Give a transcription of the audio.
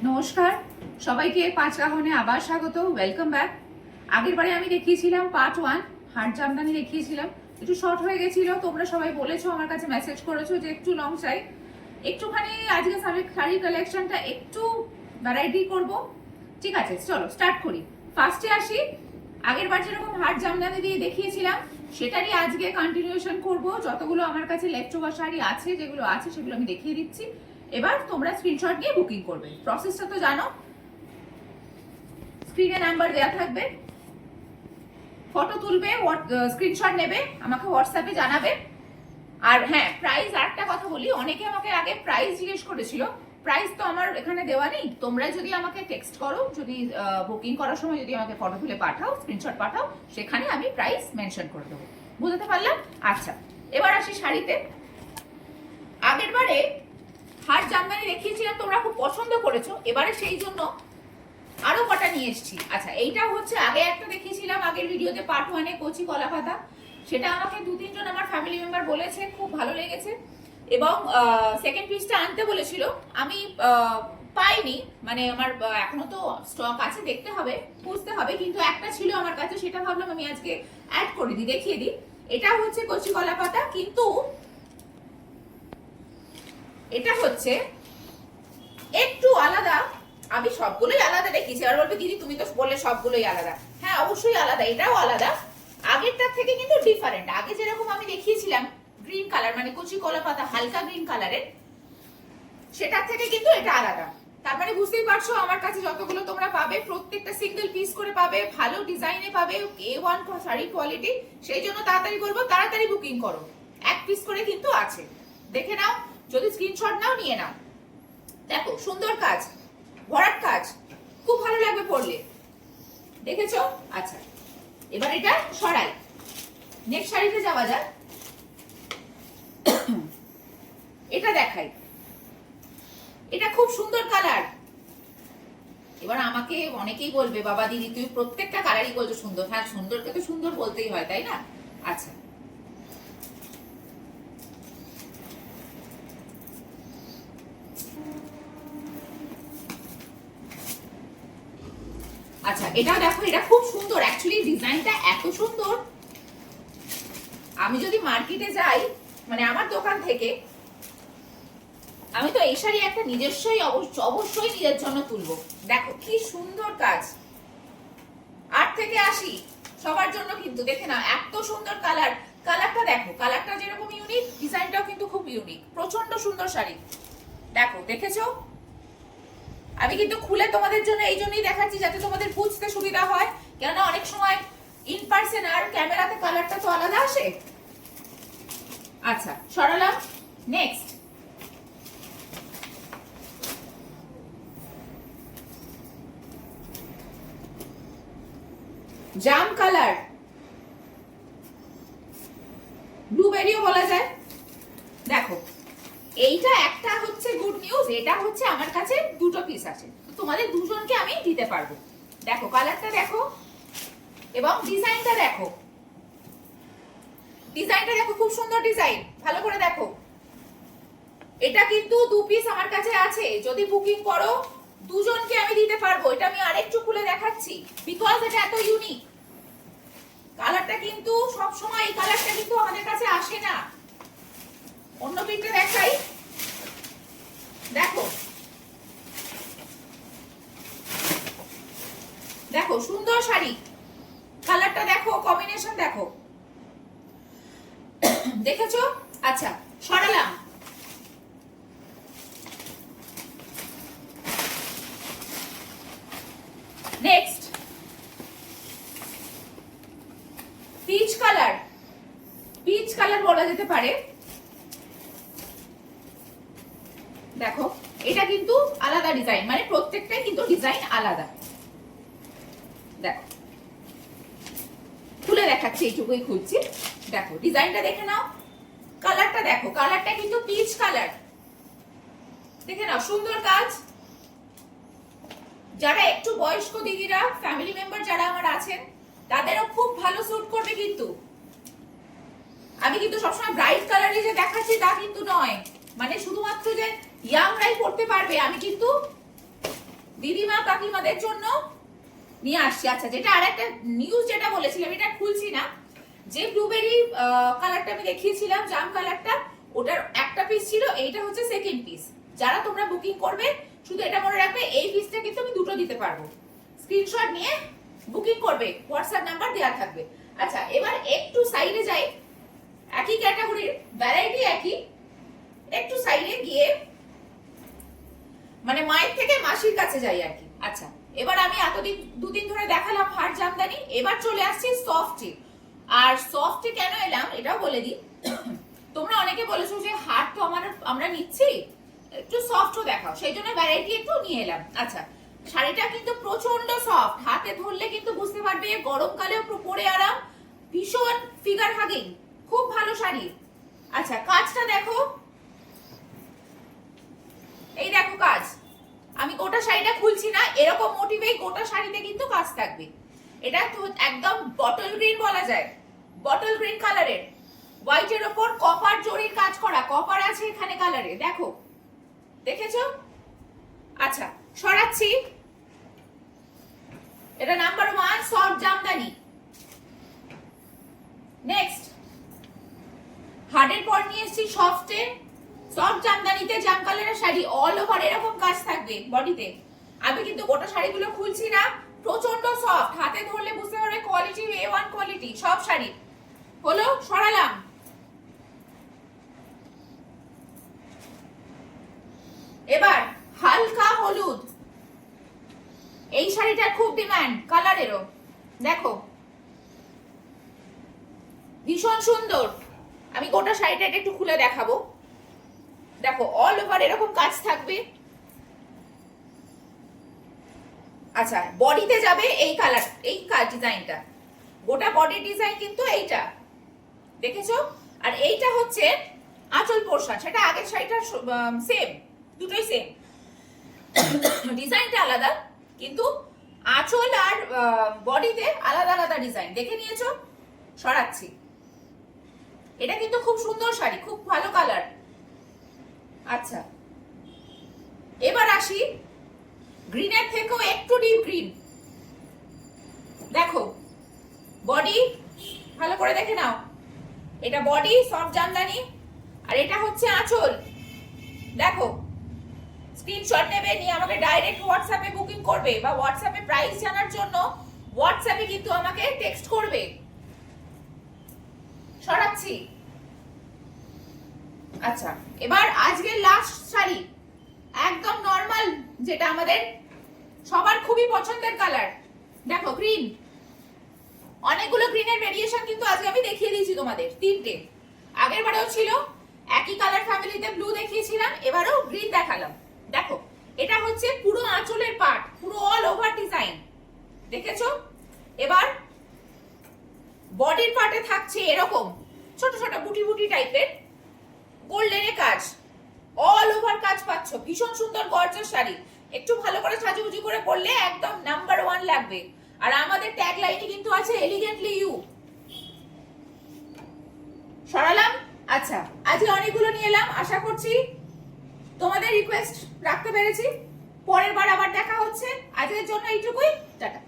নমস্কার সবাইকে পাঁচ রাহনে আবার স্বাগত, ওয়েলকাম ব্যাক। আগের বারে আমি দেখিয়েছিলাম পার্ট 1 হাট জামদানি দেখিয়েছিলাম, একটু শর্ট হয়ে গেছিল। তোমরা সবাই বলেছো, আমার কাছে মেসেজ করেছো যে একটু লং চাই। একটুখানি আজকে শাড়ির কালেকশনটা একটু ভ্যারাইটি করব। ঠিক আছে, চলো স্টার্ট করি। ফার্স্টে আসি, আগের বার যেরকম হাট জামদানি দিয়ে দেখিয়েছিলাম সেটারই আজকে কন্টিনিউশন করব। যতগুলো আমার কাছে লেফট শাড়ি আছে, যেগুলো আছে সেগুলো আমি দেখিয়ে দিচ্ছি। এবার তোমরা স্ক্রিনশট নিয়ে বুকিং করবে। প্রসেসটা তো জানো, স্ক্রিনে নাম্বার দেওয়া থাকবে, ফটো তুলবে, স্ক্রিনশট নেবে, আমাকে হোয়াটসঅ্যাপে জানাবে। আর হ্যাঁ, প্রাইস একটা কথা বলি, অনেকে আমাকে আগে প্রাইস জিজ্ঞেস করেছিল। প্রাইস তো আমার এখানে দেওয়া নেই। তোমরা যদি আমাকে টেক্সট করো, যদি বুকিং করার সময় যদি আমাকে ফটো তুলে পাঠাও, স্ক্রিনশট পাঠাও, সেখানে আমি প্রাইস মেনশন করে দেবো। বুঝতে পারলাম? আচ্ছা, এবার আসি শাড়িতে। আগের বারে হাট জামদানি দেখিয়েছিলাম, তোমরা খুব পছন্দ করেছো, এবারে সেই জন্য আরো কটা নিয়ে এসেছি। আচ্ছা, এইটা হচ্ছে আগে একটা দেখিয়েছিলাম আগের ভিডিওতে পার্ট 1-এ কচি কলা পাতা। সেটা আমাকে 2-3 জন আমার ফ্যামিলি মেম্বার বলেছে খুব ভালো লেগেছে, এবং সেকেন্ড পিসটা আনতে বলেছিল। আমি পাইনি, মানে আমার এখনো তো স্টক আছে, দেখতে হবে, বুঝতে হবে, কিন্তু একটা ছিল আমার কাছে, সেটা ভাবলাম আমি আজকে অ্যাড করে দিই, দেখিয়ে দিই। এটা হচ্ছে কচি কলা পাতা, কিন্তু এটা হচ্ছে একটু আলাদা। আমি সবগুলোই আলাদা দেখিয়েছি, আর বলবে দিদি তুমি তো বললে সবগুলোই আলাদা। হ্যাঁ, অবশ্যই আলাদা, এটাও আলাদা। আগেরটার থেকে কিন্তু ডিফারেন্ট। আগে যেরকম আমি দেখিয়েছিলাম গ্রিন কালার, মানে কচি কলা পাতা হালকা গ্রিন কালারের, সেটার থেকে কিন্তু এটা আলাদা। তার মানে বুঝতেই পারছো, আমার কাছে যতগুলো তোমরা পাবে প্রত্যেকটা সিঙ্গেল পিস করে পাবে, ভালো ডিজাইনে পাবে, A1 শাড়ি কোয়ালিটি। সেই জন্য তাড়াতাড়ি করবো, তাড়াতাড়ি বুকিং করো। এক পিস করে কিন্তু আছে, দেখে নাও, যদি স্ক্রিনশট নাও নিয়ে নাও। দেখো সুন্দর কাজ, ভরাট কাজ, খুব ভালো লাগবে পরলে, দেখেছো? আচ্ছা, এবার এটা সরাই, নেক্সট শাড়িতে যাওয়া যাক। এটা দেখাই, এটা খুব সুন্দর কালার। এবার আমাকে অনেকেই বলবে বাবা দিদি তুমি প্রত্যেকটা কালারই বলছো সুন্দর। হ্যাঁ, সুন্দরকে তো সুন্দর বলতেই হয়, তাই না? আচ্ছা, আচ্ছা, এটা দেখো, এটা খুব সুন্দর, অ্যাকচুয়ালি ডিজাইনটা এত সুন্দর। আমি যদি মার্কেটে যাই, মানে আমার দোকান থেকে, আমি তো এই শাড়ি একটা নিজস্বই অবশ্যই নিজের জন্য তুলবো। দেখো কি সুন্দর কাজ, 8 থেকে 80 সবার জন্য কিন্তু। দেখে না, এত সুন্দর কালার। কালারটা দেখো, কালারটা যেরকম ইউনিক, ডিজাইনটাও কিন্তু খুব ইউনিক, প্রচন্ড সুন্দর শাড়ি। দেখো, দেখেছো? আমি কিন্তু খুলে তোমাদের জন্য এই জন্যই দেখাচ্ছি, যাতে তোমাদের বুঝতে সুবিধা হয়। কেননা অনেক সময় ইন পার্সন আর ক্যামেরাতে কালারটা তো আলাদা আসে। আচ্ছা, সরালাম। নেক্সট, জাম কালার, ব্লুবেরিও বলা যায়। দেখো, এইটা একটা হচ্ছে গুড নিউজ, এটা হচ্ছে আমার কাছে দুটো পিস আছে, তোমাদের দুজনকে আমি দিতে পারবো। দেখো কালারটা দেখো, এবং ডিজাইনটা দেখো, ডিজাইনটা দেখো, খুব সুন্দর ডিজাইন, ভালো করে দেখো। এটা কিন্তু 2 পিস আমার কাছে আছে, যদি বুকিং করো দুজনকে আমি দিতে পারবো। এটা আমি আরেকটু খুলে দেখাচ্ছি, বিকজ এটা এত ইউনিক। কালারটা কিন্তু সব সময় এই কালারটা কিন্তু আমাদের কাছে আসে না। অন্য পিকটা দেখাই, দেখো, দেখো সুন্দর শাড়ি, কালারটা দেখো, কম্বিনেশন দেখো, দেখেছো? আচ্ছা, সরালাম। Next, peach colour, peach colour বলা যেতে পারে। দেখো, এটা কিন্তু আলাদা ডিজাইন, মানে প্রত্যেকটাই কিন্তু ডিজাইন আলাদা। দেখো, খুলে দেখাচ্ছি, এইটুকুই খুলছি। দেখো ডিজাইনটা দেখে নাও, কালারটা দেখো, কালারটা কিন্তু পিচ কালার, দেখে নাও, সুন্দর কাজ। যারা একটু বয়স্ক দিদিরা, ফ্যামিলি মেম্বার যারা আমার আছেন, তাদেরও খুব ভালো স্যুট করবে কিন্তু। আমি কিন্তু সবসময় ব্রাইট কালারে যে দেখাচ্ছি তা কিন্তু নয়, মানে শুধুমাত্র যে ইয়াংরাই পড়তে পারবে, আমি কিন্তু দিদিমা কাকিমাদের জন্য নিয়ে আসছি। আচ্ছা, যেটা আর একটা নিউজ যেটা বলেছিলাম, এটা খুলছি না, যে ব্লুবেরি কালারটা আমি দেখিয়েছিলাম, জাম কালারটা, ওটার একটা পিস ছিল, এইটা হচ্ছে সেকেন্ড পিস। যারা তোমরা বুকিং করবে শুধু এটা মনে রাখবে, এই পিসটা কিন্তু আমি দুটো দিতে পারবো। স্ক্রিনশট নিয়ে বুকিং করবে, হোয়াটসঅ্যাপ নাম্বার দেওয়া থাকবে। আচ্ছা, এবার একটু সাইডে যাই, একই ক্যাটাগরির ভ্যারাইটি একই, একটু সাইডে গিয়ে মানে মায়ের থেকে মাসির কাছে যাই আর কি। আচ্ছা, এবার আমি এতদিন দুদিন ধরে দেখালাম হার্ড জামদানি, এবার চলে আসছি সফটে। আর সফটে কেন এলাম এটাও বলে দিই, তোমরা অনেকে বলেছো যে হার্ড তো আমরা নিচ্ছি, একটু সফটও দেখাও, সেই জন্য ভ্যারাইটি একটু নিয়ে এলাম। আচ্ছা, শাড়িটা কিন্তু প্রচন্ড সফট, হাতে ধরলে কিন্তু বুঝতে পারবে, গরমকালেও পরে আরাম, ভীষণ ফিগার হাগিং, খুব ভালো শাড়ি। আচ্ছা, কাজটা দেখো, এই দেখো কাজ, আমি গোটা শাড়িটা খুলছি না, এরকম মোটিভেই গোটা শাড়িতে কিন্তু কাজ থাকবে। এটা তো একদম বটল গ্রিন বলা যায়, বটল গ্রিন কালারের, হোয়াইটের ওপর কপার জরির কাজ করা, কপার আছে এখানে কালারে, দেখো, দেখেছো? আচ্ছা, সরাচ্ছি, এটা নাম্বার 1 সফট জামদানি। নেক্সট হার্ডের পর নিয়ে এসেছি সফটে, সফট জামদানিতে জাম কালারের শাড়ি, অল ওভার এরকম কাজ থাকবে বডিতে। আমি কিন্তু গোটা শাড়িগুলো খুলছি না, প্রচন্ড সফট, হাতে ধরলে বুঝতে পারবে কোয়ালিটি A1 কোয়ালিটি সব শাড়ি। হলো, সরালাম। এবার হালকা হলুদ, এই শাড়িটার খুব ডিমান্ড, কালারেরও, দেখো ভীষণ সুন্দর। আমি গোটা শাড়িটা একটু খুলে দেখাবো, দেখো অল ওভার এরকম কাজ থাকবে। আচ্ছা, বডিতে যাবে এই কালার, এই ডিজাইনটা, গোটা বডি ডিজাইন কিন্তু এইটা, দেখেছো? আর এইটা হচ্ছে আঁচল পোরশন, সেটা আগের শাড়িটার সেম, দুটোই সেম, ডিজাইনটা আলাদা, কিন্তু আঁচল আর বডিতে আলাদা আলাদা ডিজাইন, দেখে নিয়েছো? সরাচ্ছি, এটা কিন্তু খুব সুন্দর শাড়ি, খুব ভালো কালার। আচ্ছা, এবার আসি গ্রিনের থেকেও একটু ডিপ গ্রিন, দেখো বডি ভালো করে দেখে নাও, এটা বডি সফট জামদানি, আর এটা হচ্ছে আঁচল, দেখো। স্ক্রিনশট নেবে, নিয়ে আমাকে ডাইরেক্ট হোয়াটসঅ্যাপে বুকিং করবে, বা হোয়াটসঅ্যাপে প্রাইস জানার জন্য হোয়াটসঅ্যাপে কিন্তু আমাকে টেক্সট করবে। সরাচ্ছি। আচ্ছা, এবার আজকের লাস্ট শাড়ি, একদম নরমাল, যেটা আমাদের সবার খুবই পছন্দের কালার, দেখো গ্রিন, অনেকগুলো গ্রিনের ভেরিয়েশন কিন্তু আজকে আমি দেখিয়ে দিয়েছি তোমাদের, 3টে, আগের বারেও ছিল, একই কালার ফ্যামিলিতে ব্লু দেখিয়েছিলাম, এবারেও গ্রিন দেখালাম। দেখো, এটা হচ্ছে পুরো আঁচলের পার্ট, পুরো অল ওভার ডিজাইন, দেখেছো? এবার বডির পার্টে থাকছে এরকম ছোট ছোট বুটি বুটি টাইপের গোল্ডেনে কাজ, অল ওভার কাজ পাচ্ছ, ভীষণ সুন্দর গর্জাস শাড়ি, একটু ভালো করে সাজুগুজু করে পরলে একদম নাম্বার 1 লাগবে। আর আমাদের ট্যাগ লাইনে কিন্তু আছে এলিগেন্টলি ইউ। সরালাম। আচ্ছা, আজকে অনেকগুলো নিয়ে এলাম, আশা করছি তোমাদের রিকোয়েস্ট রাখতে পেরেছি। পরের বার আবার দেখা হচ্ছে, আজকের জন্য এইটুকুই, টাটা।